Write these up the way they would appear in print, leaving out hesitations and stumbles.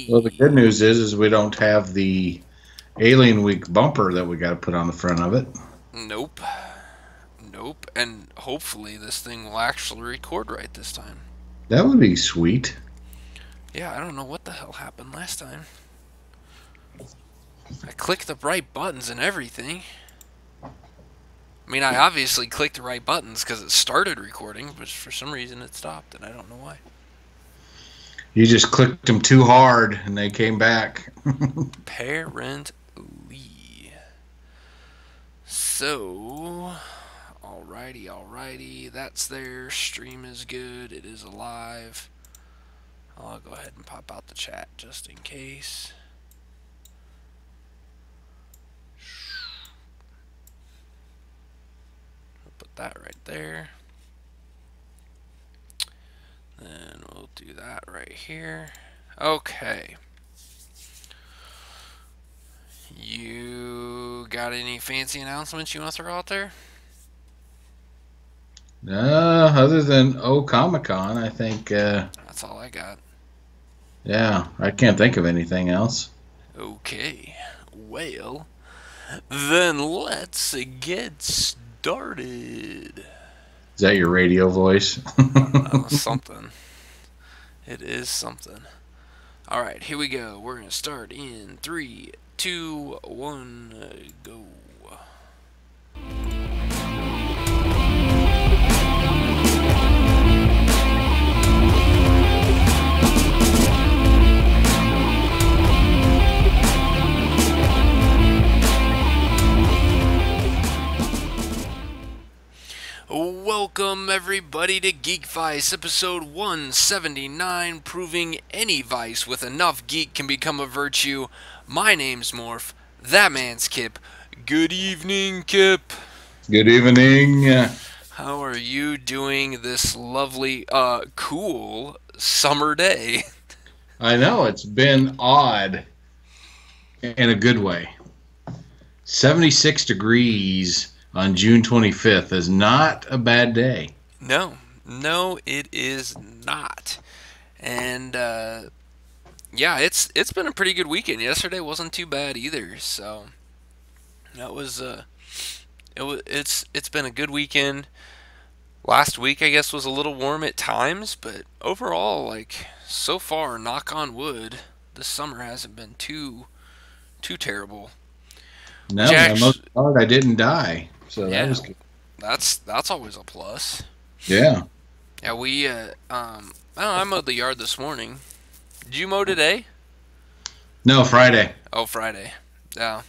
Well, the Hey, good news is we don't have the Alien Week bumper that we got to put on the front of it. nope, nope, and hopefully this thing will actually record right this time. That would be sweet. Yeah, I don't know what the hell happened last time. I clicked the right buttons and everything. I mean, I obviously clicked the right buttons because it started recording, but for some reason it stopped, and I don't know why. You just clicked them too hard and they came back. Apparently. So, alrighty, that's there. Stream is good. It is alive. I'll go ahead and pop out the chat just in case. Put that right there. Then we'll do that right here. Okay. You got any fancy announcements you want to throw out there? Other than Comic Con, I think, That's all I got. yeah, I can't think of anything else. Okay. Well, then let's get started. Is that your radio voice? Something. It is something. Alright, here we go. We're going to start in 3, 2, 1, go. Welcome everybody to Geekvice, episode 179, proving any vice with enough geek can become a virtue. My name's Morph, that man's Kip. Good evening, Kip. Good evening. How are you doing this lovely, cool summer day? I know it's been odd in a good way. 76 degrees on June 25th is not a bad day. No, it is not. And yeah, it's been a pretty good weekend. Yesterday wasn't too bad either, so that was it's been a good weekend. Last week I guess was a little warm at times, but overall, like, so far, knock on wood, this summer hasn't been too terrible. Which No, my most actually, part I didn't die, so that yeah, was good. that's always a plus. Yeah. Yeah, we I don't know, I mowed the yard this morning. Did you mow today? No, Friday. Oh, Friday. Yeah.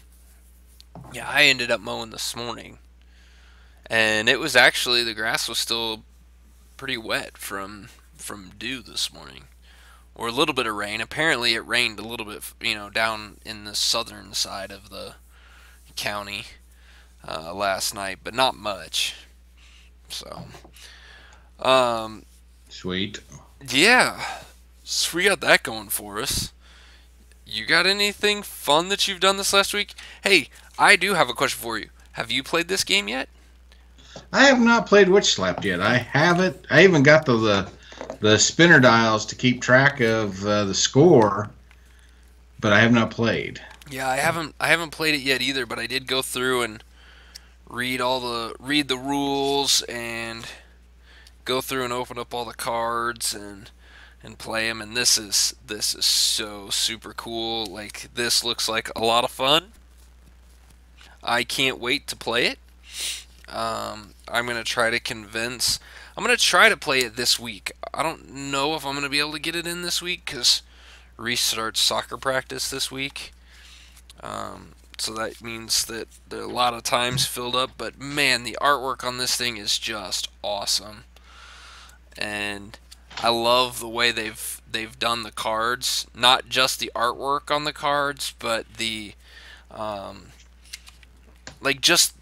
Yeah, I ended up mowing this morning. And it was actually, the grass was still pretty wet from dew this morning. Or a little bit of rain. Apparently it rained a little bit, down in the southern side of the county last night, but not much. So, um, Sweet. yeah. So we got that going for us. You got anything fun that you've done this last week? Hey, I do have a question for you. Have you played this game yet? I have not played Witch Slapped yet. I haven't. I even got the spinner dials to keep track of the score, but I have not played. Yeah, I haven't played it yet either, but I did go through and read the rules and go through and open up all the cards and play them, and this is so super cool. Like, this looks like a lot of fun. I can't wait to play it. I'm gonna try to convince. I'm gonna try to play it this week. I don't know if I'm gonna be able to get it in this week because Reese starts soccer practice this week. So that means that there are a lot of times filled up. But man, the artwork on this thing is just awesome, and I love the way they've done the cards. Not just the artwork on the cards, but the um, like, just,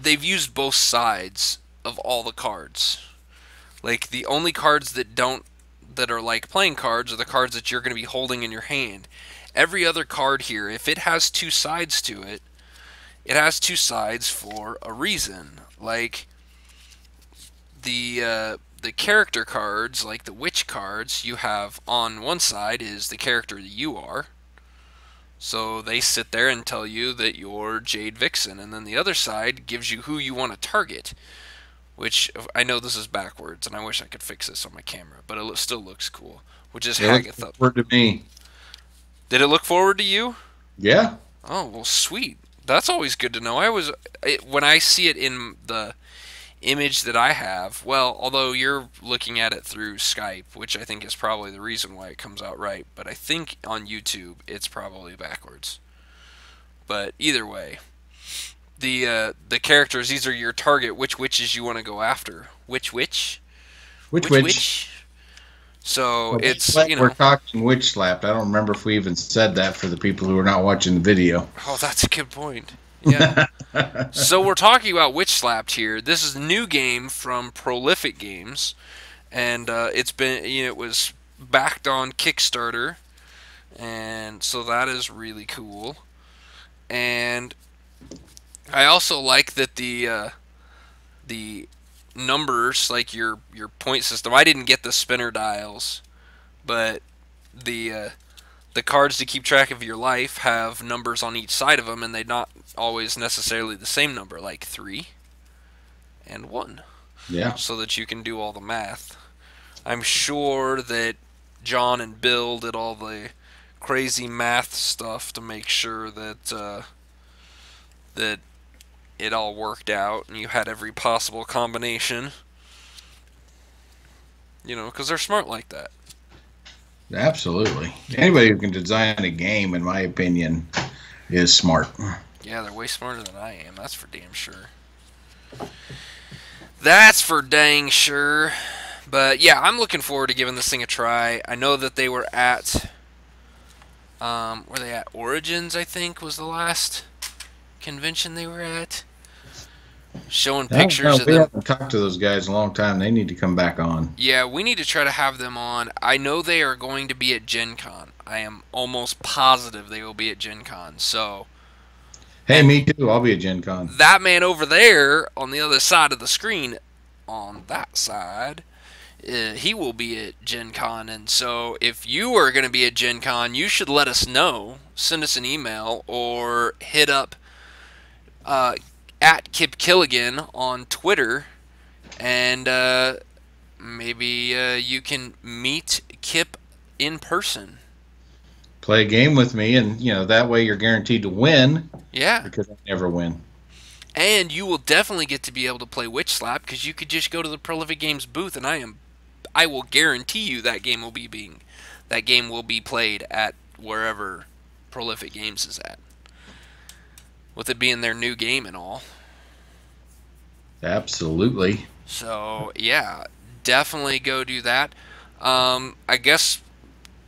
they've used both sides of all the cards. Like, the only cards that are like playing cards are the cards that you're going to be holding in your hand. Every other card here, if it has two sides to it, it has two sides for a reason. Like, the the character cards, like the witch cards, you have on one side is the character that you are. So they sit there and tell you that you're Jade Vixen, and then the other side gives you who you want to target. Which I know this is backwards, and I wish I could fix this on my camera, but it still looks cool. Which is It looks Hagatha. forward to me. Did it look forward to you? Yeah. Oh well, sweet. That's always good to know. When I see it in the image that I have. Well, although you're looking at it through Skype, which I think is probably the reason why it comes out right, but I think on YouTube it's probably backwards. But either way, the characters, these are your target. Which witches you want to go after? Which witch? Which Which witch? witch? So Well, it's we're talking witch slapped. I don't remember if we even said that for the people who are not watching the video. Oh, that's a good point. Yeah. So we're talking about Witch Slapped here. This is a new game from Prolific Games, and it was backed on Kickstarter, and so that is really cool. And I also like that the numbers, like your point system. I didn't get the spinner dials, but the cards to keep track of your life have numbers on each side of them, and they're not always necessarily the same number, like 3 and 1. Yeah. So that you can do all the math. I'm sure that John and Bill did all the crazy math stuff to make sure that that it all worked out and you had every possible combination. Because they're smart like that. Absolutely. Anybody who can design a game, in my opinion, is smart. Yeah, they're way smarter than I am. That's for damn sure. That's for dang sure. But yeah, I'm looking forward to giving this thing a try. I know that they were at Origins, I think, was the last convention they were at. Showing pictures of we them. haven't talked to those guys in a long time. They need to come back on. Yeah, we need to try to have them on. I know they are going to be at Gen Con. I am almost positive they will be at Gen Con. So, hey, me too. I'll be at Gen Con. that man over there on the other side of the screen, on that side, he will be at Gen Con. And so, if you are going to be at Gen Con, you should let us know. Send us an email or hit up at Kip Killigan on Twitter, and maybe you can meet Kip in person. Play a game with me, and that way you're guaranteed to win. Yeah. Because I never win. And you will definitely get to be able to play Witch Slap because you could just go to the Prolific Games booth, and I will guarantee you that game will be played at wherever Prolific Games is at. With it being their new game and all. Absolutely. So, yeah, definitely go do that. I guess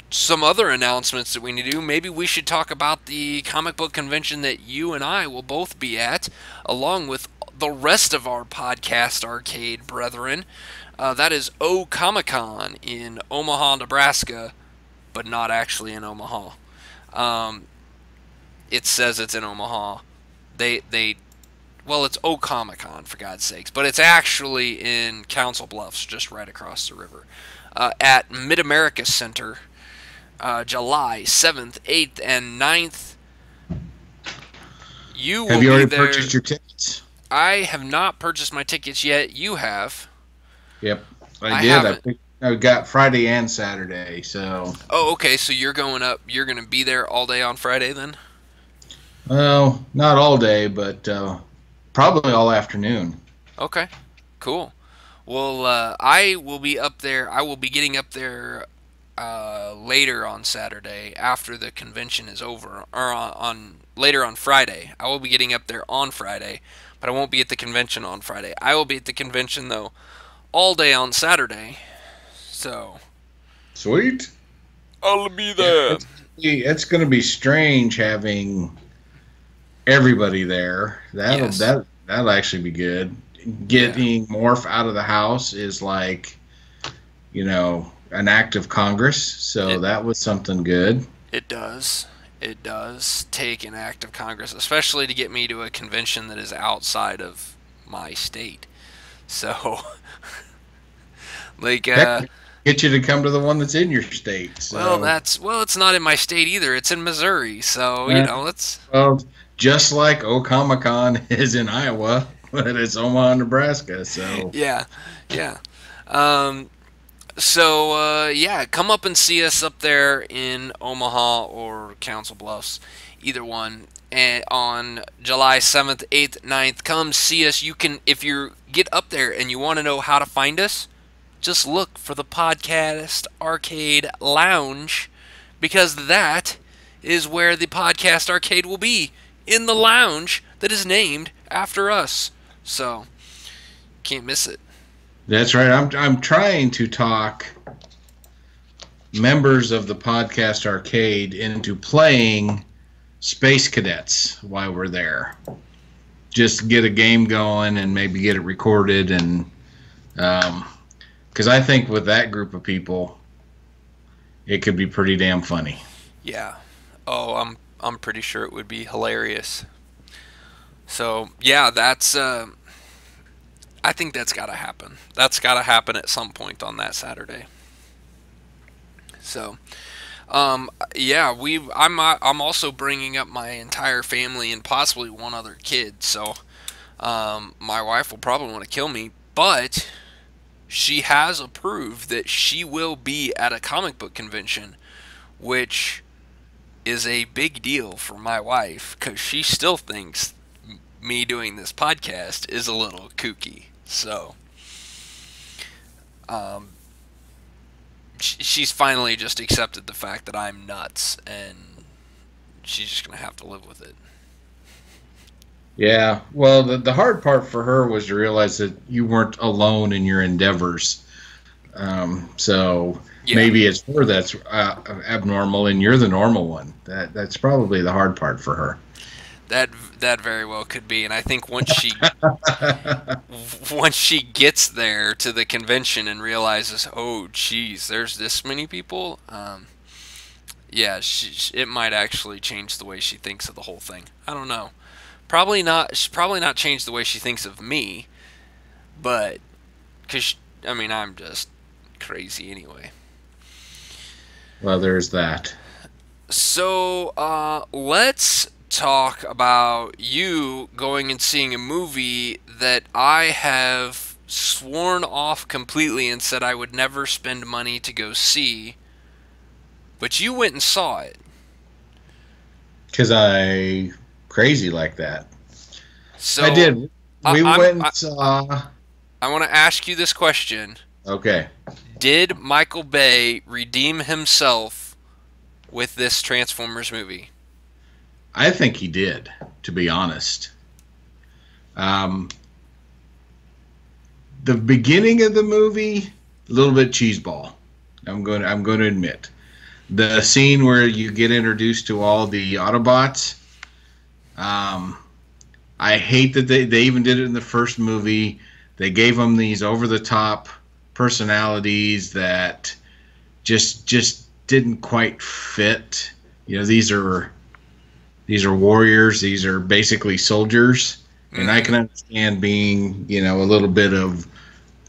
some other announcements that we need to do. Maybe we should talk about the comic book convention that you and I will both be at, along with the rest of our podcast arcade brethren. That is Comic-Con in Omaha, Nebraska, but not actually in Omaha. It says it's in Omaha. Well, it's Comic-Con, for God's sakes, but it's actually in Council Bluffs, just right across the river, at Mid-America Center, July 7th, 8th, and 9th. Have you already purchased your tickets? I have not purchased my tickets yet. You have. Yep, I did. I got Friday and Saturday, so. Oh, okay, so you're going up. You're going to be there all day on Friday, then? Well, not all day, but probably all afternoon. Okay, cool. Well, I will be up there. I will be getting up there later on Saturday after the convention is over, or later on Friday. I will be getting up there on Friday, but I won't be at the convention on Friday. I will be at the convention though all day on Saturday. So sweet. I'll be there. It's going to be strange having everybody there. That'll actually be good. Getting Morph out of the house is like, an act of Congress. So that was something good. It does. It does take an act of Congress, especially to get me to a convention that is outside of my state. So Like, Heck, get you to come to the one that's in your state. So, it's not in my state either. It's in Missouri, so uh, let's. well, just like Okamacon is in Iowa, but it's Omaha, Nebraska. So, Yeah, yeah. Um, yeah, come up and see us up there in Omaha or Council Bluffs, either one. And on July 7th, 8th, 9th, come see us. You can, if you get up there and you want to know how to find us, just look for the Podcast Arcade Lounge, because that is where the Podcast Arcade will be, in the lounge that is named after us. So, can't miss it. that's right. I'm trying to talk members of the Podcast Arcade into playing Space Cadets while we're there. Just get a game going and maybe get it recorded, and because I think with that group of people, it could be pretty damn funny. Yeah. Oh, I'm pretty sure it would be hilarious. So yeah, that's I think that's got to happen. That's got to happen at some point on that Saturday. So yeah, I'm also bringing up my entire family and possibly one other kid. So my wife will probably want to kill me, but she has approved that she will be at a comic book convention, which is a big deal for my wife, because she still thinks me doing this podcast is a little kooky. So um, she's finally just accepted the fact that I'm nuts, and she's just going to have to live with it. Yeah, well, the hard part for her was to realize that you weren't alone in your endeavors. So Yeah. maybe it's her that's abnormal, and you're the normal one. That's probably the hard part for her. That very well could be, and I think once she gets there to the convention and realizes, oh, geez, there's this many people. Yeah, it might actually change the way she thinks of the whole thing. I don't know. Probably not. She's probably not changed the way she thinks of me, but because I mean, I'm just crazy anyway. Well, there's that. So let's talk about you going and seeing a movie that I have sworn off completely and said I would never spend money to go see, but you went and saw it. Because I crazy like that. So I did. We went and saw. I want to ask you this question. Okay. Did Michael Bay redeem himself with this Transformers movie? I think he did, to be honest. The beginning of the movie, a little bit cheeseball. I'm going to admit. The scene where you get introduced to all the Autobots. I hate that they even did it in the first movie. They gave them these over-the-top personalities that just didn't quite fit. You know, these are warriors. These are basically soldiers. Mm-hmm. And I can understand being, a little bit of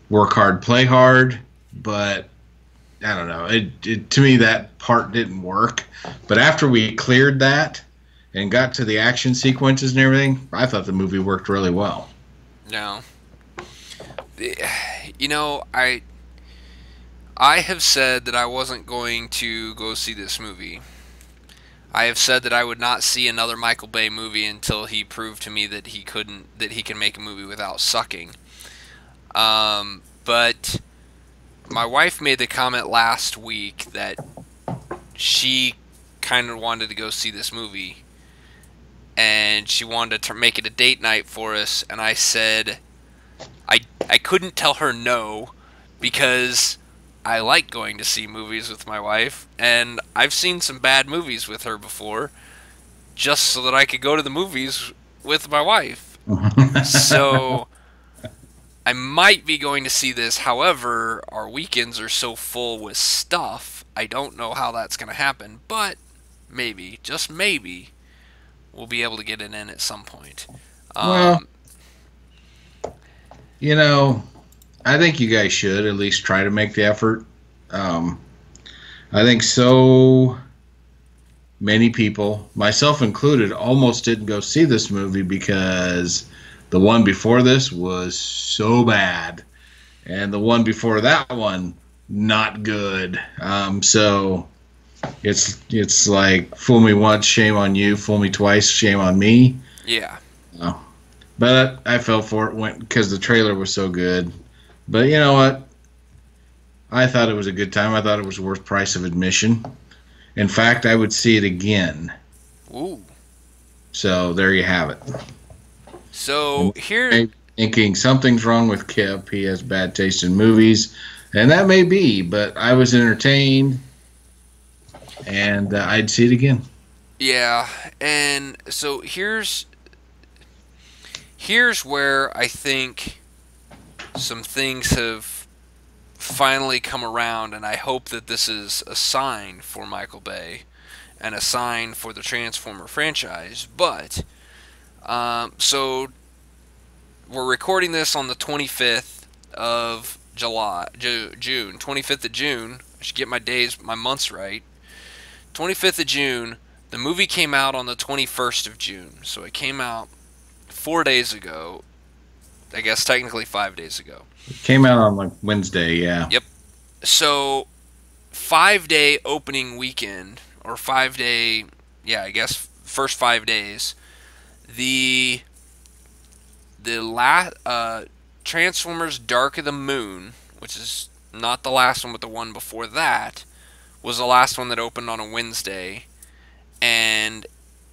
work hard, play hard. But I don't know. It to me, that part didn't work. But after we cleared that and got to the action sequences and everything, I thought the movie worked really well. No. I have said that I wasn't going to go see this movie. I have said that I would not see another Michael Bay movie until he proved to me that he can make a movie without sucking. But my wife made the comment last week that she kind of wanted to go see this movie, and she wanted to make it a date night for us, and I said I couldn't tell her no, because I like going to see movies with my wife, and I've seen some bad movies with her before, just so that I could go to the movies with my wife. So I might be going to see this. However, our weekends are so full with stuff, I don't know how that's going to happen, but maybe, just maybe, we'll be able to get it in at some point. Well, I think you guys should at least try to make the effort. Um, I think so many people, myself included, almost didn't go see this movie because the one before this was so bad, and the one before that one not good. So it's like fool me once, shame on you. Fool me twice, shame on me. Yeah. Uh, but I fell for it went because the trailer was so good. But you know what? I thought it was a good time. I thought it was worth price of admission. In fact, I would see it again. Ooh. So there you have it. So here, Thinking something's wrong with Kip. He has bad taste in movies, and that may be. But I was entertained, and I'd see it again. yeah, and so here's where I think some things have finally come around, and I hope that this is a sign for Michael Bay and a sign for the Transformer franchise. But so we're recording this on the 25th of June, 25th of June. I should get my months right. 25th of June. The movie came out on the 21st of June, so it came out 4 days ago. I guess technically 5 days ago. It came out on like Wednesday, yeah. Yep. So 5-day opening weekend, or 5-day, yeah, I guess first 5 days. The Transformers Dark of the Moon, which is not the last one, but the one before that, was the last one that opened on a Wednesday, and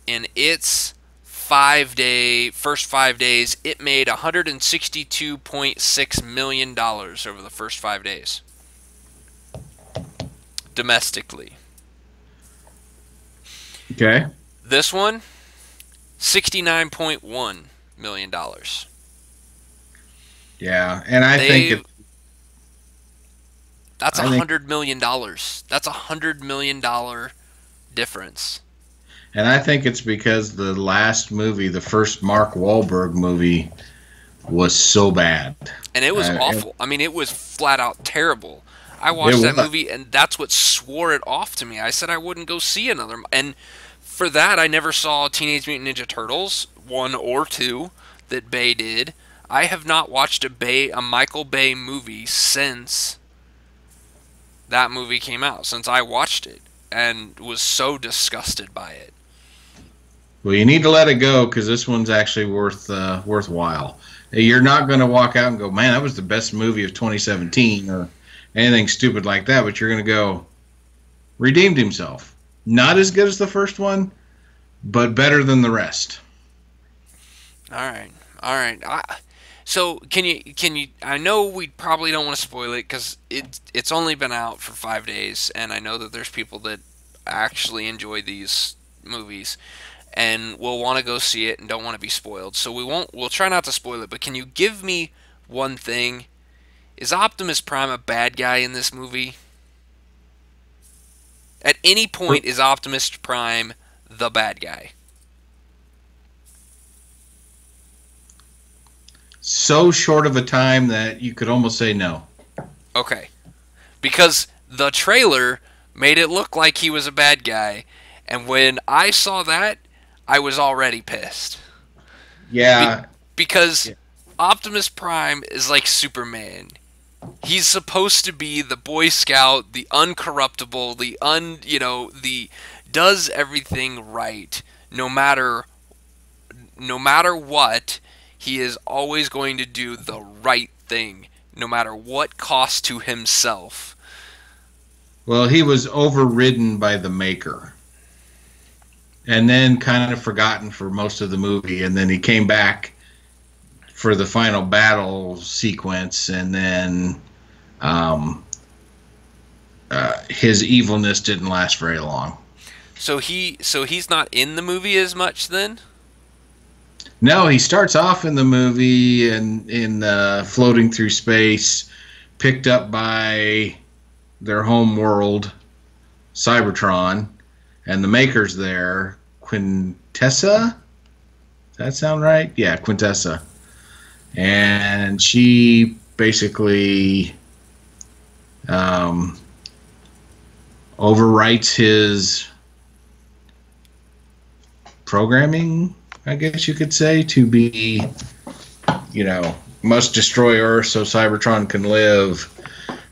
in its first 5 days, it made $162.6 million over the first 5 days. Domestically. Okay. This one, $69.1 million. Yeah, and I think that's $100 million. That's $100 million difference. And I think it's because the last movie, the first Mark Wahlberg movie, was so bad. And it was awful. I mean, it was flat out terrible. I watched that movie, and that's what swore it off to me. I said I wouldn't go see another. And for that, I never saw Teenage Mutant Ninja Turtles 1 or 2 that Bay did. I have not watched a Michael Bay movie since that movie came out, since I watched it, and was so disgusted by it. Well, you need to let it go because this one's actually worthwhile. You're not going to walk out and go, man, that was the best movie of 2017 or anything stupid like that, but you're going to go, redeemed himself. Not as good as the first one, but better than the rest. All right. So can you? I know we probably don't want to spoil it because it's only been out for 5 days, and I know that there's people that actually enjoy these movies and will want to go see it and don't want to be spoiled. So we'll try not to spoil it. But can you give me one thing? Is Optimus Prime a bad guy in this movie? At any point, is Optimus Prime the bad guy? So short of a time that you could almost say no. Okay. Because the trailer made it look like he was a bad guy, and when I saw that, I was already pissed. Yeah. Because Optimus Prime is like Superman. He's supposed to be the Boy Scout, the uncorruptible, the does everything right, no matter what. He is always going to do the right thing, no matter what cost to himself. Well, he was overridden by the Maker. And then kind of forgotten for most of the movie. And then he came back for the final battle sequence. And then his evilness didn't last very long. So he's not in the movie as much then? No, he starts off in the movie and in floating through space, picked up by their home world, Cybertron, and the Maker's there, Quintessa. Does that sound right? Yeah, Quintessa. And she basically overwrites his programming, I guess you could say, to be, must destroy Earth so Cybertron can live.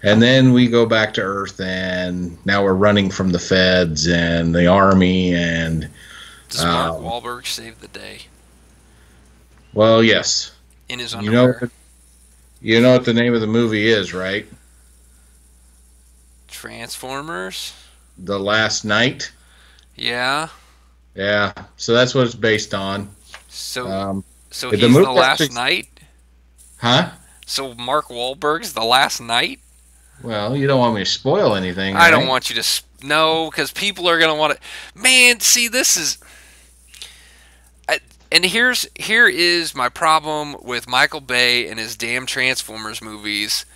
And then we go back to Earth, and now we're running from the feds and the army. And does Mark Wahlberg save the day? Well, yes. In his underwear. You know what the name of the movie is, right? Transformers? The Last Night? Yeah. Yeah. So that's what it's based on. So he's the last night? Huh? So Mark Wahlberg's the last night? Well, you don't want me to spoil anything, I don't want you to... No, because people are going to want to... Man, see, this is... And here is my problem with Michael Bay and his damn Transformers movies.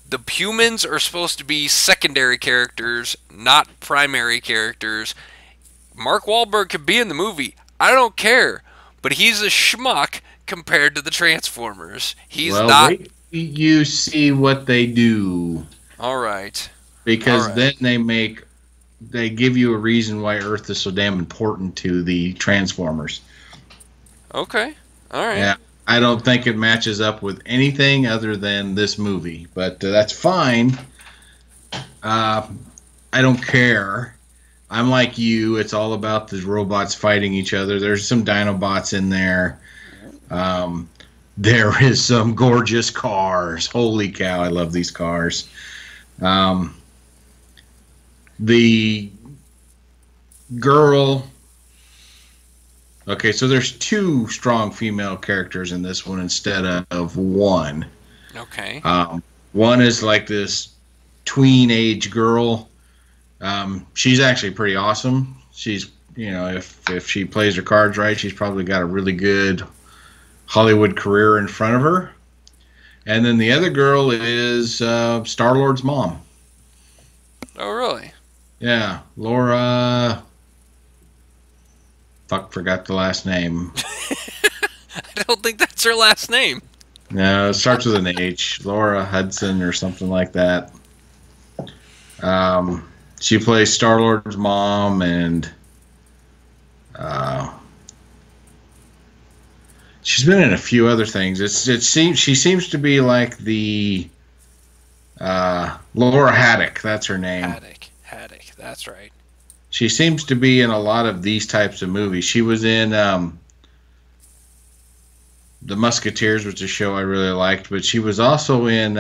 The humans are supposed to be secondary characters, not primary characters. Mark Wahlberg could be in the movie. I don't care. But he's a schmuck compared to the Transformers. He's not... Wait till you see what they do. All right. Because then they give you a reason why Earth is so damn important to the Transformers. Okay. All right. Yeah, I don't think it matches up with anything other than this movie, but that's fine. I don't care. I'm like you. It's all about the robots fighting each other. There's some Dinobots in there. There is some gorgeous cars. Holy cow, I love these cars. The girl... Okay, so there's two strong female characters in this one instead of one. Okay. One is like this tween age girl. She's actually pretty awesome. She's, if she plays her cards right, she's probably got a really good Hollywood career in front of her. And then the other girl is Star-Lord's mom. Oh, really? Yeah, Laura... forgot the last name. I don't think that's her last name. No, it starts with an H. Laura Hudson or something like that. She plays Star-Lord's mom, and she's been in a few other things. She seems to be like the Laura Haddock. That's her name. Haddock. That's right. She seems to be in a lot of these types of movies. She was in The Musketeers, which is a show I really liked, but she was also in...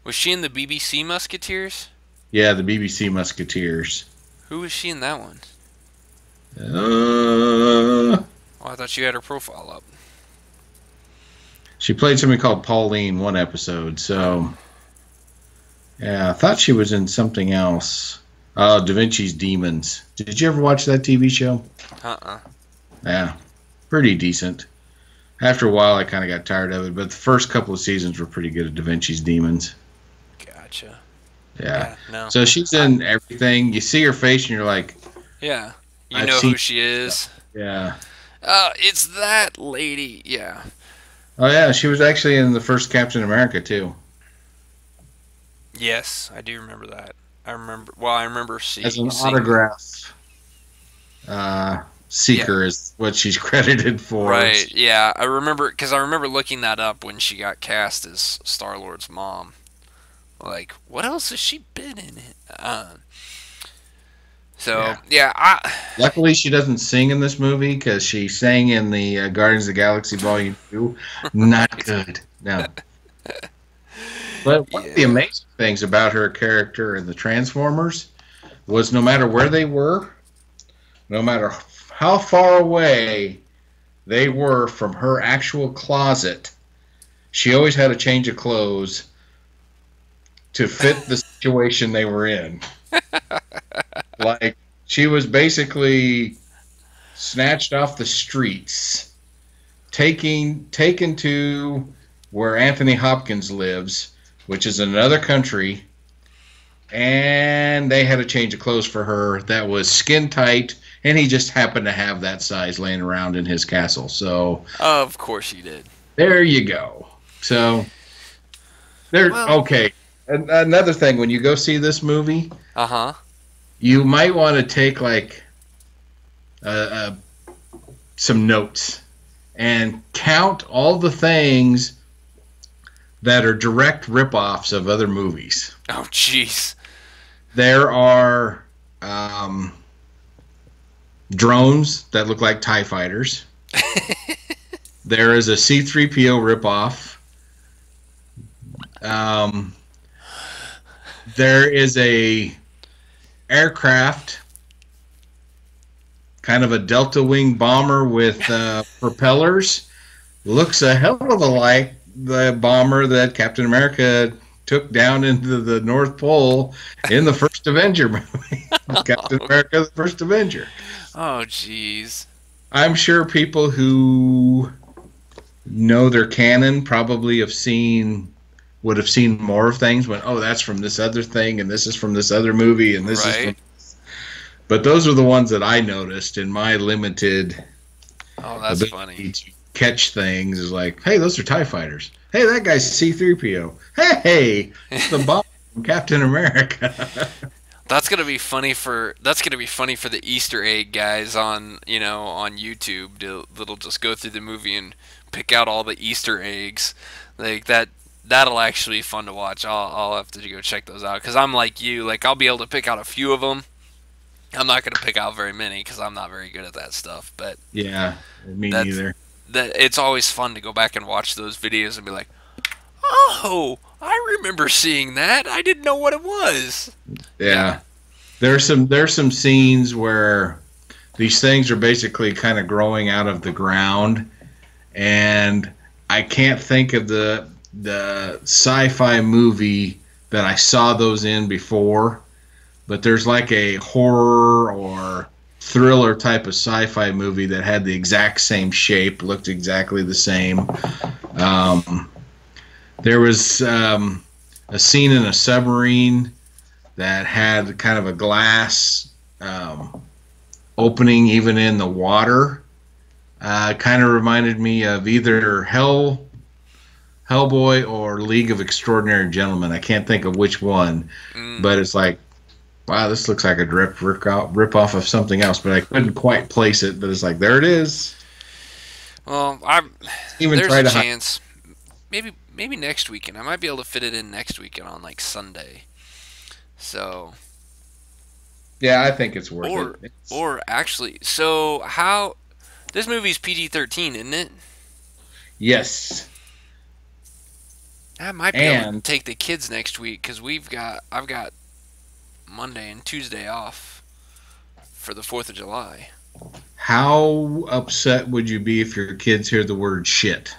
was she in the BBC Musketeers? Yeah, the BBC Musketeers. Who was she in that one? I thought you had her profile up. She played something called Pauline one episode, so... Yeah, I thought she was in something else. Da Vinci's Demons. Did you ever watch that TV show? Yeah, pretty decent. After a while, I kind of got tired of it, but the first couple of seasons were pretty good at Da Vinci's Demons. Gotcha. Yeah. No. So she's in everything. You see her face, and you're like... Yeah. You know who she is. Yeah. It's that lady. Yeah. Oh, yeah. She was actually in the first Captain America, too. Yes, I do remember that. I remember seeing... As an autograph seeker is what she's credited for. Right, yeah. I remember looking that up when she got cast as Star-Lord's mom. Like, what else has she been in? Luckily, she doesn't sing in this movie, because she sang in the Guardians of the Galaxy Volume 2. Not good. No. But one of the amazing things about her character in the Transformers was no matter where they were, no matter how far away they were from her actual closet, she always had a change of clothes to fit the situation they were in. Like, she was basically snatched off the streets, taken to where Anthony Hopkins lives, which is another country, and they had a change of clothes for her that was skin tight, and he just happened to have that size laying around in his castle. So, of course he did. There you go. So, There. Well, Okay. Another thing, when you go see this movie, uh-huh. you might want to take like uh, some notes and count all the things that are direct ripoffs of other movies. Oh, jeez. There are um, drones that look like TIE fighters. There is a C-3PO ripoff. Um, there is a aircraft, kind of a delta wing bomber with propellers. Looks a hell of a like the bomber that Captain America took down into the North Pole in the first Avenger movie. Captain America, the first Avenger. Oh, jeez. I'm sure people who know their canon probably would have seen more of things when, oh, that's from this other thing and this is from this other movie and this is from, Right. but those are the ones that I noticed in my limited Oh, that's funny. ability to catch things. Is like, hey, those are TIE fighters. Hey, that guy's C-3PO. Hey, it's the bomb from Captain America. That's gonna be funny for the Easter egg guys on on YouTube. That'll just go through the movie and pick out all the Easter eggs like that. That'll actually be fun to watch. I'll have to go check those out because I'm like you. Like I'll be able to pick out a few of them. I'm not gonna pick out very many because I'm not very good at that stuff. But Yeah, me that's neither. that. It's always fun to go back and watch those videos and be like, oh, I remember seeing that. I didn't know what it was. Yeah, Yeah. there's some scenes where these things are basically kind of growing out of the ground, and I can't think of the sci-fi movie that I saw those in before, but there's like a horror or thriller type of sci-fi movie that had the exact same shape, looked exactly the same. Um, there was a scene in a submarine that had kind of a glass opening even in the water. Kind of reminded me of either Hellboy or League of Extraordinary Gentlemen. I can't think of which one, Mm. but it's like, wow, this looks like a rip off of something else, but I couldn't quite place it. But it's like, there it is. Well, Even there's try a to hide. chance. Maybe next weekend. I might be able to fit it in next weekend on like Sunday. So Yeah, I think it's worth it. or or actually, so how this movie's PG-13, isn't it? Yes, I might be able to and take the kids next week because I've got Monday and Tuesday off for the 4th of July. how upset would you be if your kids hear the word shit?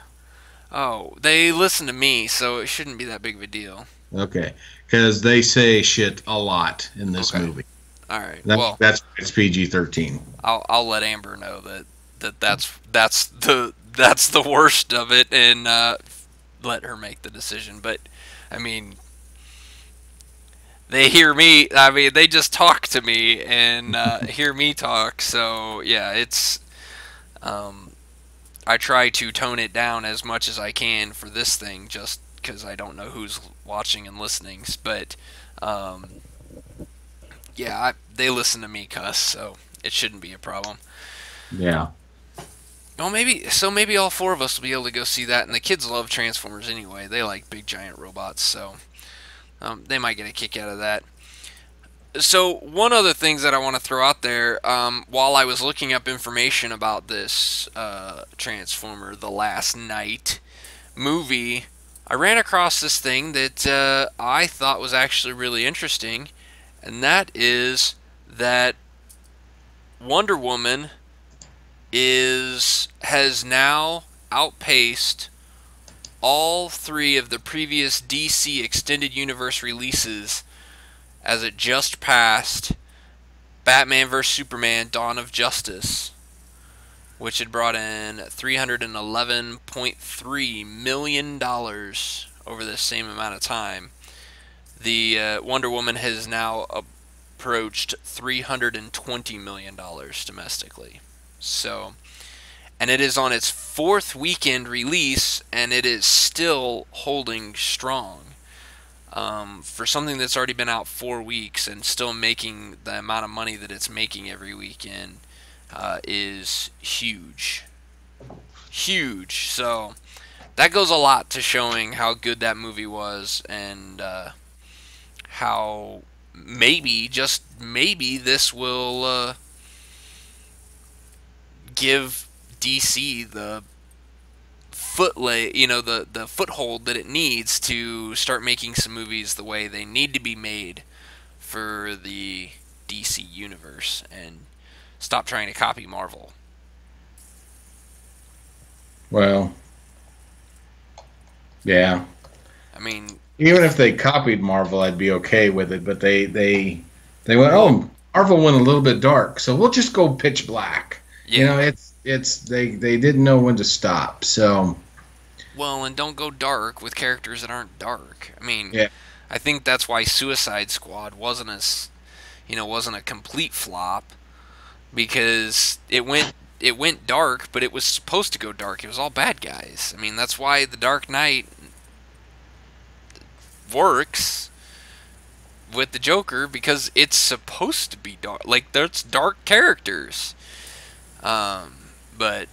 Oh, they listen to me, so it shouldn't be that big of a deal. Okay, because they say shit a lot in this Okay. movie. All right. Well, That's it's PG-13. I'll let Amber know that's the worst of it, and let her make the decision. But I mean, they hear me. I mean, they just talk to me and hear me talk. So yeah, it's. Um, I try to tone it down as much as I can for this thing, just because I don't know who's watching and listening. But um, yeah, they listen to me cuss, so it shouldn't be a problem. Yeah. Well, maybe all four of us will be able to go see that, and the kids love Transformers anyway. They like big giant robots, so they might get a kick out of that. So one other things that I want to throw out there, while I was looking up information about this Transformer: The Last Night movie, I ran across this thing that I thought was actually really interesting, and that is that Wonder Woman has now outpaced all three of the previous DC Extended Universe releases as it just passed Batman vs Superman: Dawn of Justice, which had brought in $311.3 million over the same amount of time. The Wonder Woman has now approached $320 million domestically. So, and it is on its fourth weekend release, and it is still holding strong. For something that's already been out 4 weeks and still making the amount of money that it's making every weekend is huge. Huge. So that goes a lot to showing how good that movie was and how maybe, just maybe, this will give DC the the foothold that it needs to start making some movies the way they need to be made for the DC universe and stop trying to copy Marvel. Well, yeah. I mean, Even if they copied Marvel, I'd be okay with it. But they went, well, oh, Marvel went a little bit dark, so we'll just go pitch black. You yeah. know, it's they didn't know when to stop. So Well, and don't go dark with characters that aren't dark. I mean, yeah, I think that's why Suicide Squad wasn't a complete flop because it went dark, but it was supposed to go dark. It was all bad guys. I mean, that's why The Dark Knight works with the Joker because it's supposed to be dark. Like there's dark characters. But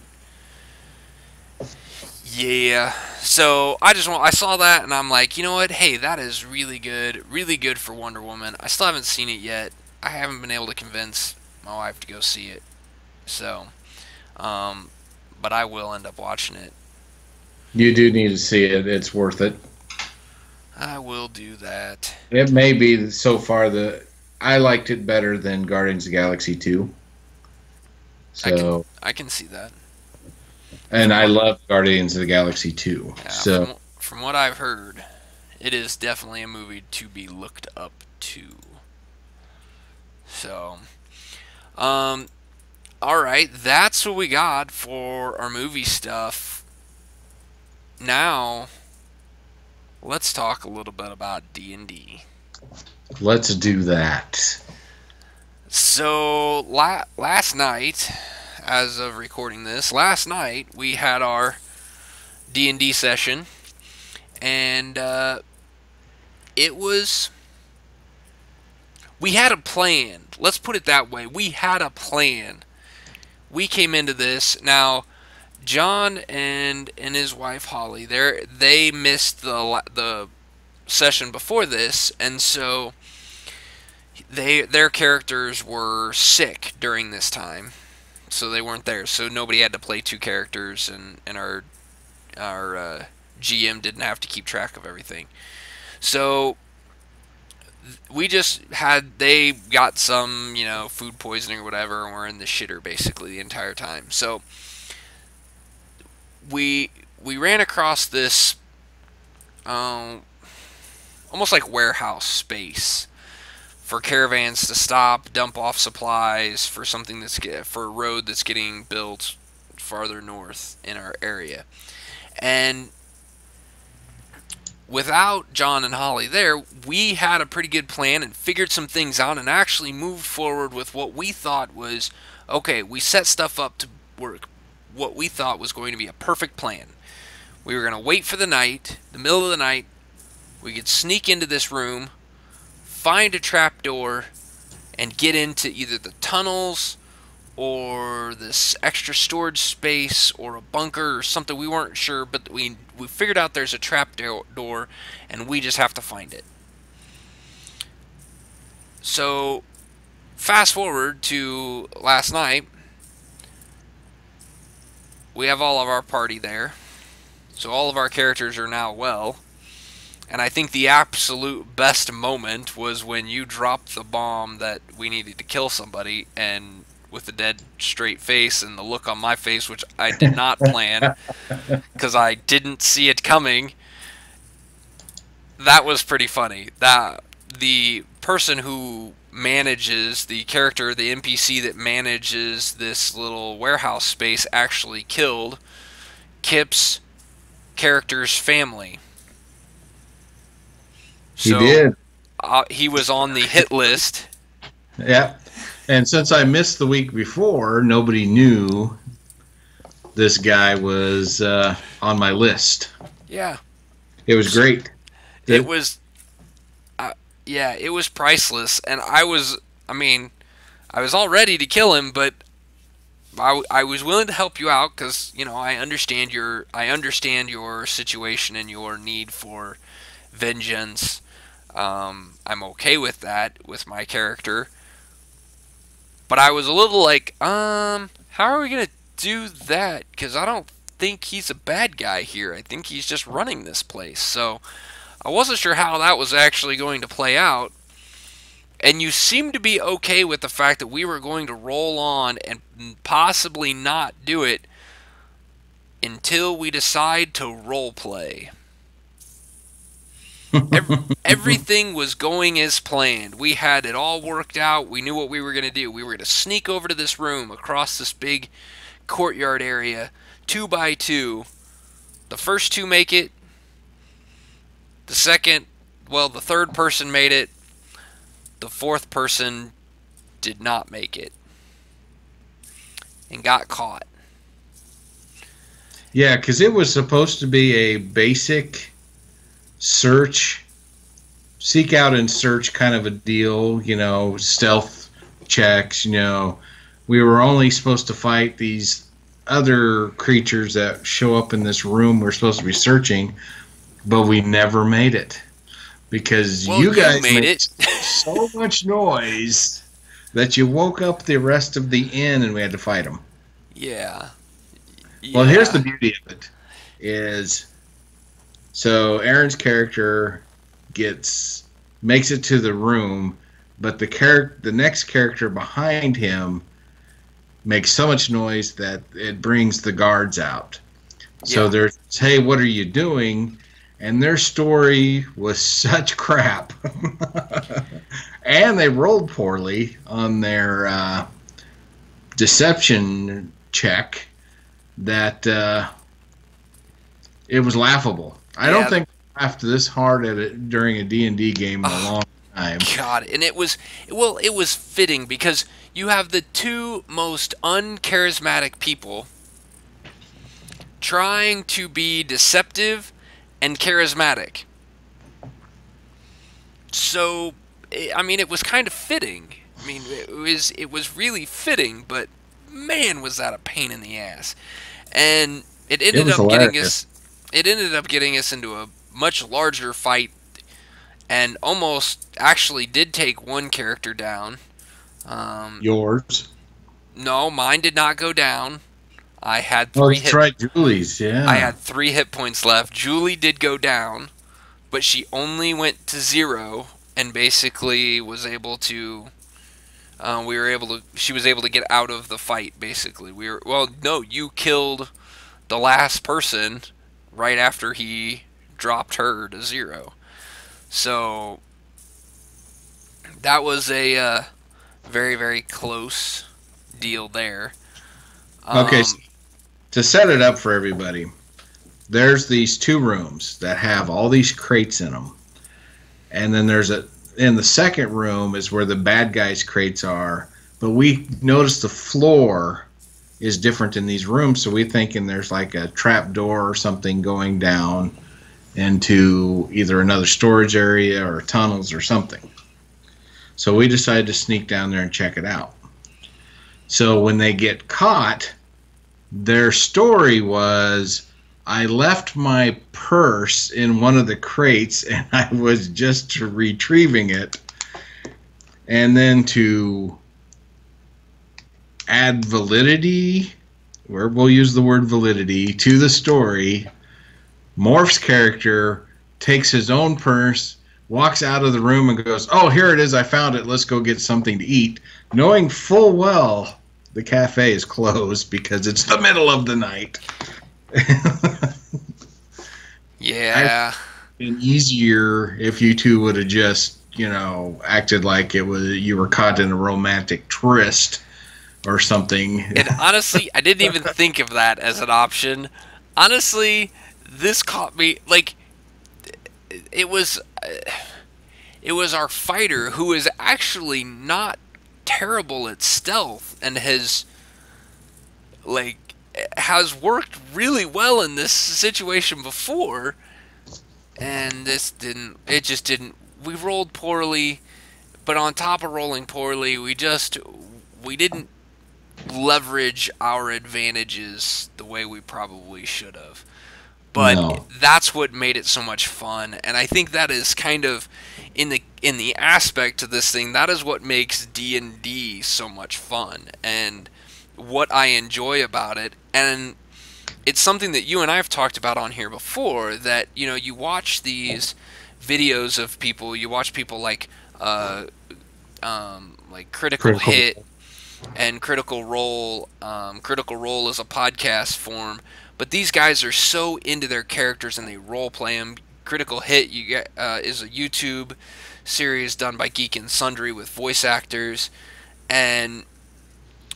yeah, so I saw that and I'm like, you know what? Hey, that is really good for Wonder Woman. I still haven't seen it yet. I haven't been able to convince my wife to go see it. So, um, but I will end up watching it. you do need to see it. It's worth it. I will do that. It may be so far the I liked it better than Guardians of the Galaxy 2. I can So I can see that. and From I what love Guardians of the Galaxy 2. yeah, So from what I've heard, it is definitely a movie to be looked up to. So, um, all right, that's what we got for our movie stuff. Now, let's talk a little bit about D&D. let's do that. So, last night, as of recording this, last night we had our D&D session, and it was we had a plan. Let's put it that way. We had a plan. We came into this now. John and his wife Holly, they missed the session before this, and so their characters were sick during this time, so they weren't there. So nobody had to play two characters, and our GM didn't have to keep track of everything. So they got some food poisoning or whatever, and were in the shitter basically the entire time. So we ran across this um, almost like warehouse space for caravans to stop, dump off supplies for a road that's getting built farther north in our area. And without John and Holly there, we had a pretty good plan and figured some things out and actually moved forward with what we thought was okay. We set stuff up to work. What we thought was going to be a perfect plan. We were going to wait for the middle of the night. We could sneak into this room, find a trapdoor, and get into either the tunnels or this extra storage space or a bunker or something. We weren't sure, but we figured out there's a trapdoor, and we just have to find it. So, fast forward to last night. We have all of our party there. So all of our characters are now well. And I think the absolute best moment was when you dropped the bomb that we needed to kill somebody, and with the dead straight face and the look on my face, which I did not plan because I didn't see it coming. That was pretty funny. That the person who manages the character, the NPC that manages this little warehouse space, actually killed Kip's character's family. He So did. he was on the hit list. Yeah. And since I missed the week before, nobody knew this guy was on my list. Yeah. It was great. It was Yeah, it was priceless, and I mean, I was all ready to kill him, but I was willing to help you out because I understand your situation and your need for vengeance. I'm okay with that with my character, but I was a little like, how are we gonna do that? Because I don't think he's a bad guy here. I think he's just running this place. So I wasn't sure how that was actually going to play out. And you seemed to be okay with the fact that we were going to roll on and possibly not do it until we decide to role play. Everything was going as planned. We had it all worked out. We knew what we were going to do. We were going to sneak over to this room across this big courtyard area, 2 by 2. The first two make it. The third person made it. The fourth person did not make it and got caught. Yeah, because it was supposed to be a basic seek out and search kind of a deal, stealth checks, We were only supposed to fight these other creatures that show up in this room we're supposed to be searching, but we never made it. Because you guys made it so much noise that you woke up the rest of the inn and we had to fight them. Yeah. Well, here's the beauty of it. So Aaron's character makes it to the room, but the next character behind him makes so much noise that it brings the guards out. So there's, hey, what are you doing? And their story was such crap. And they rolled poorly on their deception check that it was laughable. I don't think I laughed this hard at it during a D&D game in a long time. God, and it was fitting because you have the two most uncharismatic people trying to be deceptive and charismatic. So, I mean, it was kind of fitting. I mean, it was really fitting, but man, was that a pain in the ass. And it ended up getting us into a much larger fight, and almost actually did take one character down. Yours? No, mine did not go down. I had Julie's, yeah. I had 3 hit points left. Julie did go down, but she only went to 0 and basically was able to. She was able to get out of the fight. Basically, you killed the last person right after he dropped her to 0. So that was a very, very close deal there. Okay, so to set it up for everybody, there's these 2 rooms that have all these crates in them. And then in the second room is where the bad guys' crates are. But we noticed the floor is different in these rooms, so we're thinking there's like a trap door or something going down into either another storage area or tunnels or something. So we decided to sneak down there and check it out. So when they get caught, their story was, I left my purse in one of the crates and I was just retrieving it. And then to add validity, where we'll use the word validity, to the story, Morph's character takes his own purse, walks out of the room and goes, oh, here it is, I found it, let's go get something to eat, knowing full well the cafe is closed because it's the middle of the night. Yeah. It'd been easier if you two would have just, acted like you were caught in a romantic tryst or something. And honestly, I didn't even think of that as an option. Honestly, this caught me, like, it was our fighter who is actually not terrible at stealth and has worked really well in this situation before, and it just didn't we rolled poorly, but on top of rolling poorly, we didn't leverage our advantages the way we probably should have. But No, that's what made it so much fun, and I think that is kind of in the aspect of this thing, that is what makes D&D so much fun and what I enjoy about it. And it's something that you and I have talked about on here before, that you watch these videos of people, you watch people like Critical critical. Hit and Critical Role. Critical Role is a podcast form, but these guys are so into their characters and they role play them. Critical Hit is a YouTube series done by Geek and Sundry with voice actors, and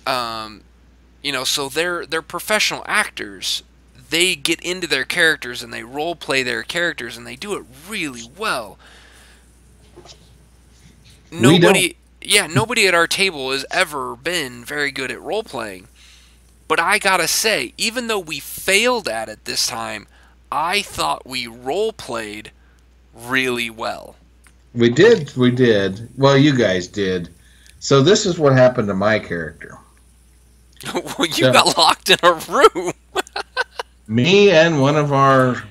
so they're professional actors. They get into their characters and they role play their characters and they do it really well. We don't. Nobody at our table has ever been very good at role playing. But I gotta say, even though we failed at it this time, I thought we role played really well. We did. We did. Well, you guys did. So this is what happened to my character. Well, you got locked in a room. Me and one of our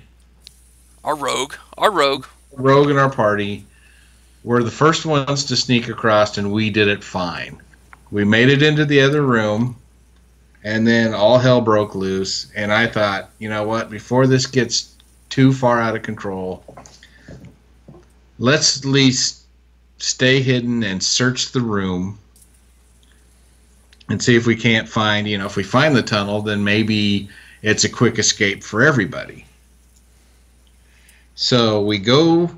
rogue in our party were the first ones to sneak across, and we did it fine. We made it into the other room, and then all hell broke loose. And I thought, you know what? Before this gets too far out of control, let's at least stay hidden and search the room and see if we can't find, if we find the tunnel, then maybe it's a quick escape for everybody. So we go,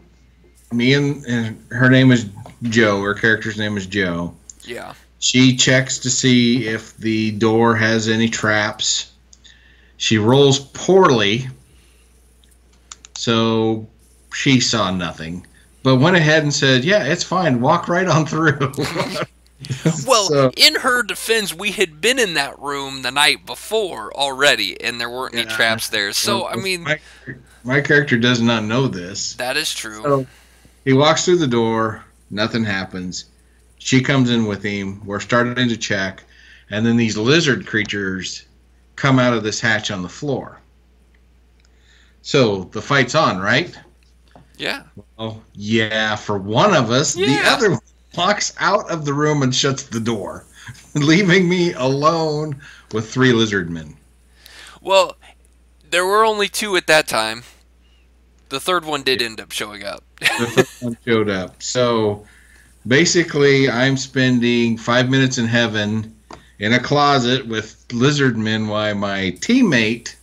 me and her name is Joe, her character's name is Joe. Yeah. She checks to see if the door has any traps. She rolls poorly, so she saw nothing, but went ahead and said, yeah, it's fine, walk right on through. Well, in her defense, we had been in that room the night before already, and there weren't any traps there. So, I mean, my character does not know this. That is true. So he walks through the door, nothing happens. She comes in with him. We're starting to check, and then these lizard creatures come out of this hatch on the floor. So the fight's on, right? Yeah. Oh, yeah, for one of us. Yeah. The other one walks out of the room and shuts the door, leaving me alone with 3 lizard men. Well, there were only 2 at that time. The third one did end up showing up. The third one showed up. So basically, I'm spending 5 minutes in heaven in a closet with lizard men while my teammate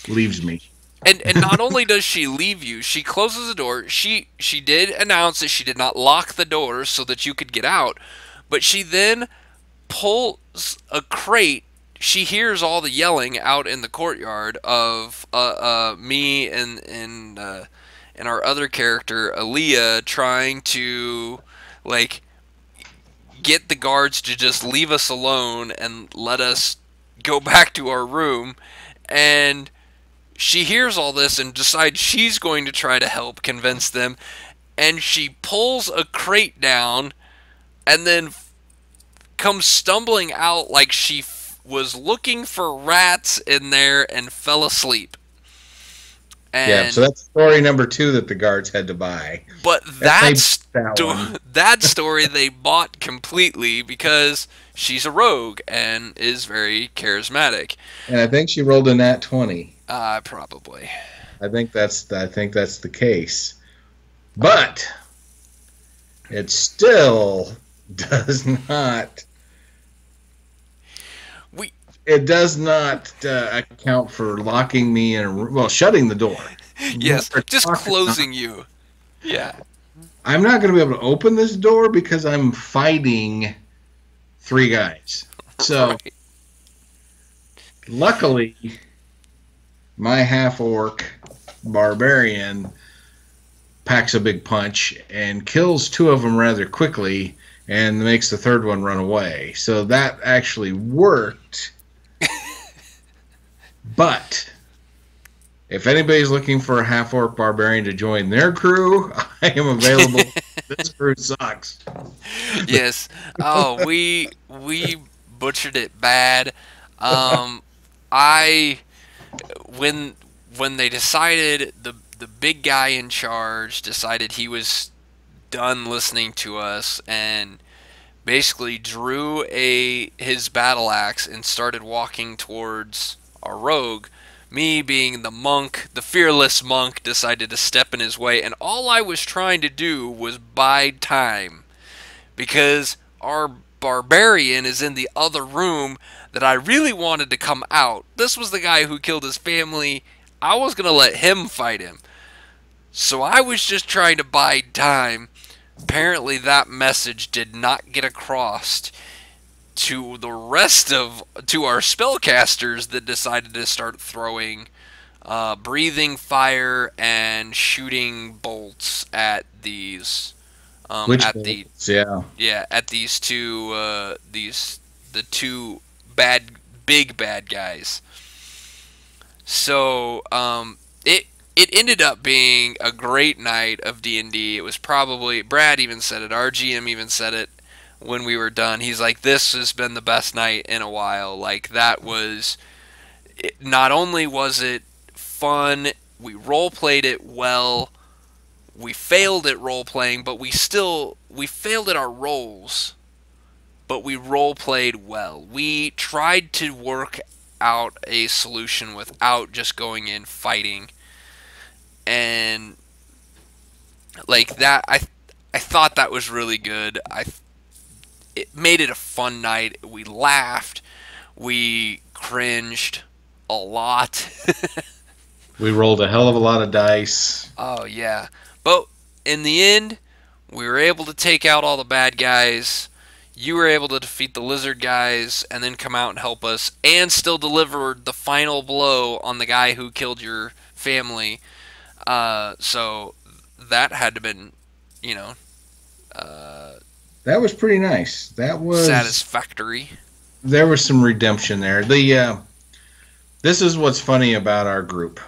leaves me. And not only does she leave you, she closes the door. She did announce that she did not lock the door so that you could get out, but she then pulls a crate. She hears all the yelling out in the courtyard of me and our other character, Aaliyah, trying to get the guards to just leave us alone and let us go back to our room. And she hears all this and decides she's going to try to help convince them, and she pulls a crate down and then comes stumbling out like she was looking for rats in there and fell asleep. And yeah, so that's story number 2 that the guards had to buy. But that story they bought completely because she's a rogue and is very charismatic. And I think she rolled a nat 20. Probably. I think that's the case. But it still does not account for locking me in a room. Well, shutting the door. Yes, just closing you. Yeah. I'm not going to be able to open this door because I'm fighting 3 guys. So, right. Luckily, my half-orc barbarian packs a big punch and kills 2 of them rather quickly and makes the 3rd one run away. So that actually worked. But if anybody's looking for a half orc barbarian to join their crew, I am available. This crew sucks. Yes. Oh, we butchered it bad. Um, I when when they decided the big guy in charge decided he was done listening to us and basically drew a his battle axe and started walking towards our rogue. Me being the monk, the fearless monk, decided to step in his way, and all I was trying to do was bide time because our barbarian is in the other room that I really wanted to come out. This was the guy who killed his family. I was going to let him fight him. So I was just trying to bide time. Apparently that message did not get across to the rest of to our spellcasters that decided to start throwing breathing fire and shooting bolts at these Which at the bolts? Yeah. at these two the two bad big bad guys. So it ended up being a great night of D&D. It was probably Brad even said it. Our GM even said it when we were done. He's like, "This has been the best night in a while." Like that was not only was it fun, we role played it well. We failed at role playing, but we failed at our roles, but we role played well. We tried to work out a solution without just going in fighting, and like that, I thought that was really good. It made it a fun night. We laughed, we cringed a lot. We rolled a hell of a lot of dice. Oh yeah, but in the end, we were able to take out all the bad guys. You were able to defeat the lizard guys and then come out and help us, and still deliver the final blow on the guy who killed your family. So that had to been, you know, uh, That was pretty nice. That was satisfactory. there was some redemption there. This is what's funny about our group.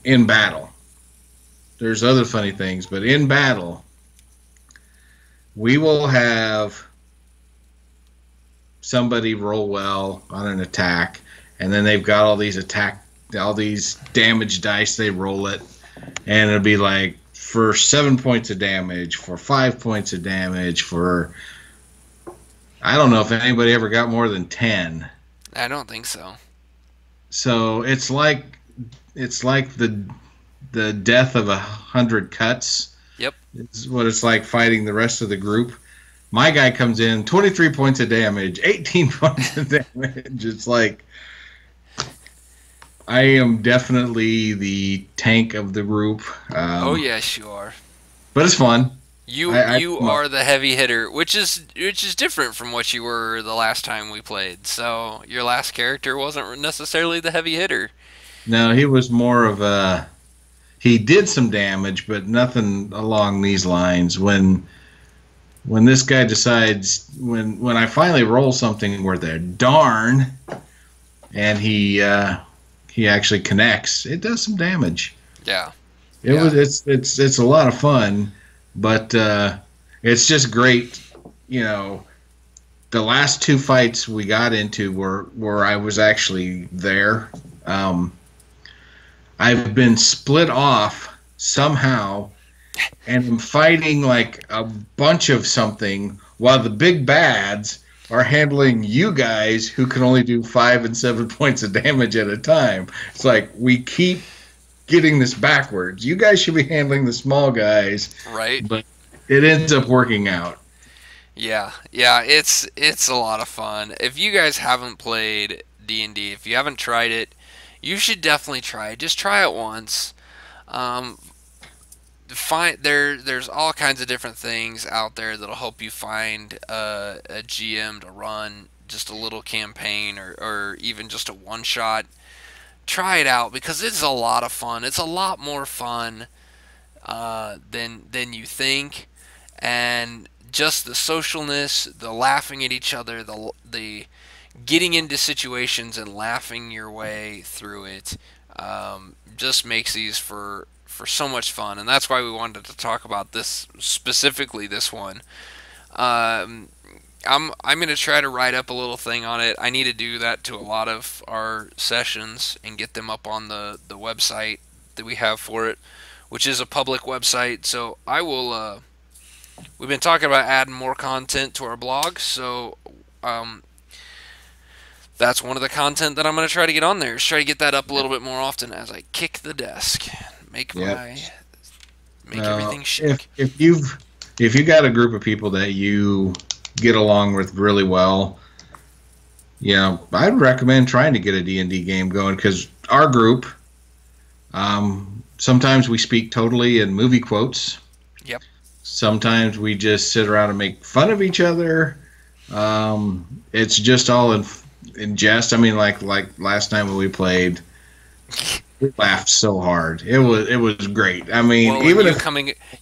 In battle, there's other funny things, but in battle, we will have somebody roll well on an attack, and then they've got all these damage dice. They roll it, and it'll be like for 7 points of damage, for 5 points of damage, for I don't know if anybody ever got more than 10. I don't think so. So it's like the death of 100 cuts. Yep. It's what it's like fighting the rest of the group. My guy comes in 23 points of damage, 18 points of damage. It's like I am definitely the tank of the group. Oh yes, you are. But it's fun. You are the heavy hitter, which is different from what you were the last time we played. So your last character wasn't necessarily the heavy hitter. No, he was more of a. He did some damage, but nothing along these lines. When this guy decides, when I finally roll something where they're darn, and he actually connects, it does some damage. Yeah. It's a lot of fun, but it's just great. You know, the last two fights we got into were where I was actually there. I've been split off somehow, and I'm fighting like a bunch of something while the big bads are handling you guys who can only do 5 and 7 points of damage at a time. It's like we keep getting this backwards. You guys should be handling the small guys, Right. but it ends up working out. Yeah. It's a lot of fun. If you guys haven't played D&D, if you haven't tried it, you should definitely try it. Just try it once. Um, there's all kinds of different things out there that'll help you find a GM to run just a little campaign or even just a one shot. Try it out because it's a lot of fun. It's a lot more fun than you think, and just the socialness, the laughing at each other, the getting into situations and laughing your way through it just makes these for so much fun, and that's why we wanted to talk about this specifically. This one, um, I'm gonna try to write up a little thing on it. I need to do that to a lot of our sessions and get them up on the website that we have for it, which is a public website. So I will. We've been talking about adding more content to our blog, so um, that's one of the content that I'm going to try to get on there. Is try to get that up a little bit more often as I kick the desk, make Yep. my make everything If shake. you got a group of people that you get along with really well, I'd recommend trying to get a D&D game going, because our group, sometimes we speak totally in movie quotes. Yep. Sometimes we just sit around and make fun of each other. It's just all in jest. I mean, like last night when we played, we laughed so hard. It was great. I mean, Well, even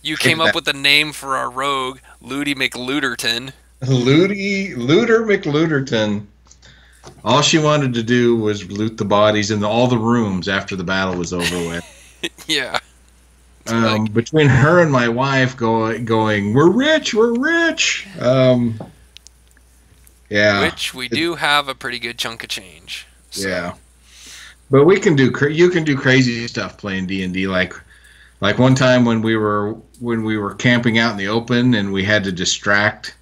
you came up with a name for our rogue, Ludi McLuderton. Looter McLuderton. All she wanted to do was loot the bodies in all the rooms after the battle was over with. Yeah. Between her and my wife going, we're rich, we're rich. Yeah. Which we do have a pretty good chunk of change. So. Yeah. But you can do crazy stuff playing D&D, like one time when we were camping out in the open and we had to distract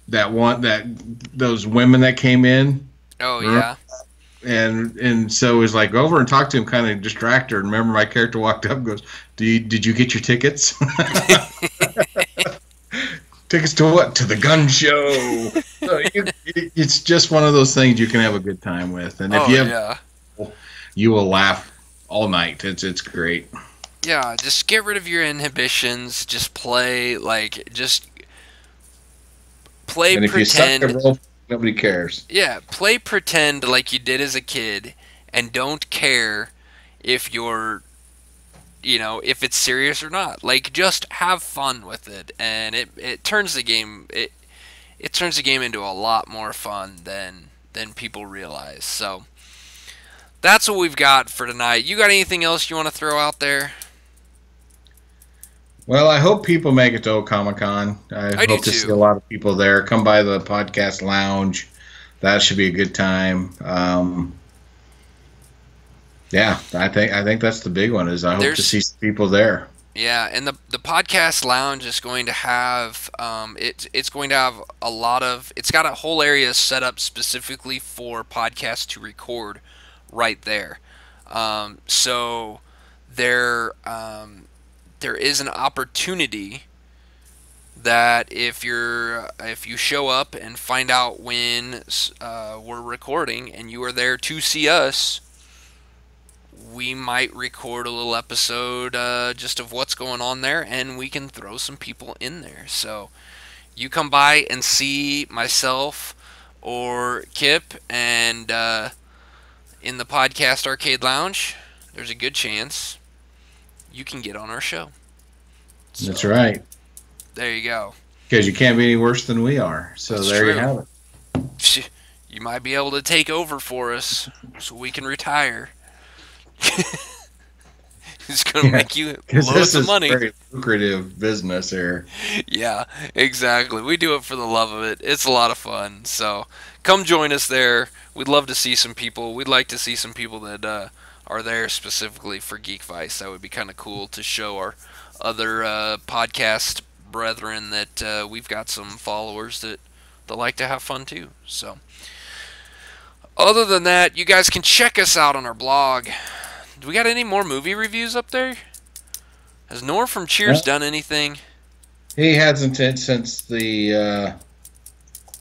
those women that came in. Oh yeah. And so it was like, go over and talk to him, kind of distract her. And remember, my character walked up and goes, did you get your tickets? Tickets to what? To the gun show. So it's just one of those things you can have a good time with. And if you will laugh all night. It's great. Yeah, just get rid of your inhibitions. Just play, and if pretend. You suck at role, nobody cares. Yeah, play pretend like you did as a kid, and don't care if if it's serious or not. Like, just have fun with it, and it turns the game it turns the game into a lot more fun than people realize. So that's what we've got for tonight. You got anything else you want to throw out there? Well, I hope people make it to Comic-Con. I hope to see a lot of people there. Come by the podcast lounge. That should be a good time. Yeah, I think that's the big one. Is I hope to see some people there. Yeah, and the podcast lounge is going to have it's going to have a lot of, it's got a whole area set up specifically for podcasts to record right there. So there is an opportunity that if you show up and find out when we're recording and you are there to see us, we might record a little episode just of what's going on there, and we can throw some people in there. So you come by and see myself or Kip and in the podcast arcade lounge, there's a good chance you can get on our show. So, that's right. There you go. Because you can't be any worse than we are. So that's there true. You have it. You might be able to take over for us so we can retire. It's going to make you loads of money. This is very lucrative business here. Yeah, exactly. We do it for the love of it. It's a lot of fun. So come join us there. We'd love to see some people. We'd like to see some people that are there specifically for Geekvice. That would be kind of cool to show our other podcast brethren that we've got some followers that like to have fun too. So other than that, you guys can check us out on our blog. Do we got any more movie reviews up there? Has Nor from Cheers done anything? He hasn't since the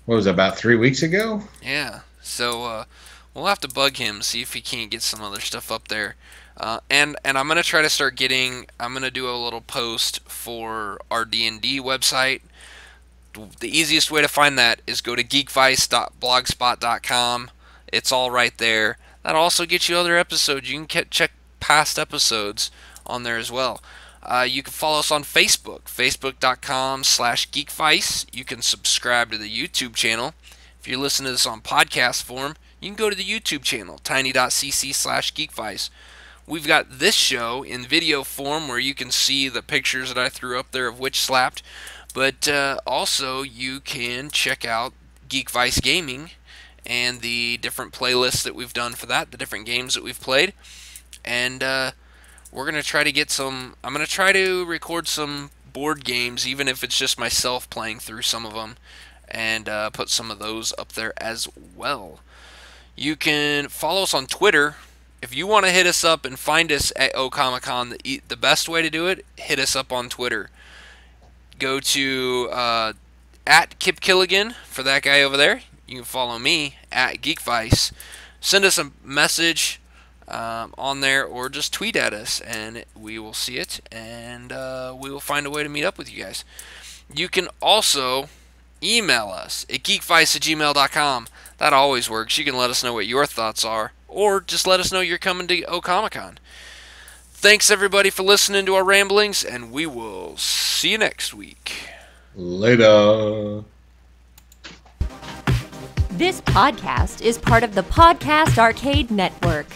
what was it, about 3 weeks ago? Yeah. So we'll have to bug him, see if he can't get some other stuff up there. And I'm gonna try to start getting. I'm gonna do a little post for our D&D website. The easiest way to find that is go to geekvice.blogspot.com. It's all right there. That'll also get you other episodes. You can check past episodes on there as well. You can follow us on Facebook, facebook.com/geekvice. You can subscribe to the YouTube channel, If you're listening to this on podcast form, you can go to the YouTube channel, tiny.cc/Geekvice. We've got this show in video form where you can see the pictures that I threw up there of Witch Slapped, but also you can check out Geekvice Gaming and the different playlists that we've done for that, the different games that we've played, and we're going to try to get some. I'm going to try to record some board games, even if it's just myself playing through some of them, and put some of those up there as well. You can follow us on Twitter. If you want to hit us up and find us at OComicCon, the best way to do it, hit us up on Twitter. Go to at Kip Killigan for that guy over there. You can follow me at Geekvice. Send us a message on there, or just tweet at us, and we will see it, and we will find a way to meet up with you guys. You can also email us at geekvice@gmail.com. That always works. You can let us know what your thoughts are, or just let us know you're coming to OComicCon. Thanks, everybody, for listening to our ramblings, and we will see you next week. Later. This podcast is part of the Podcast Arcade Network.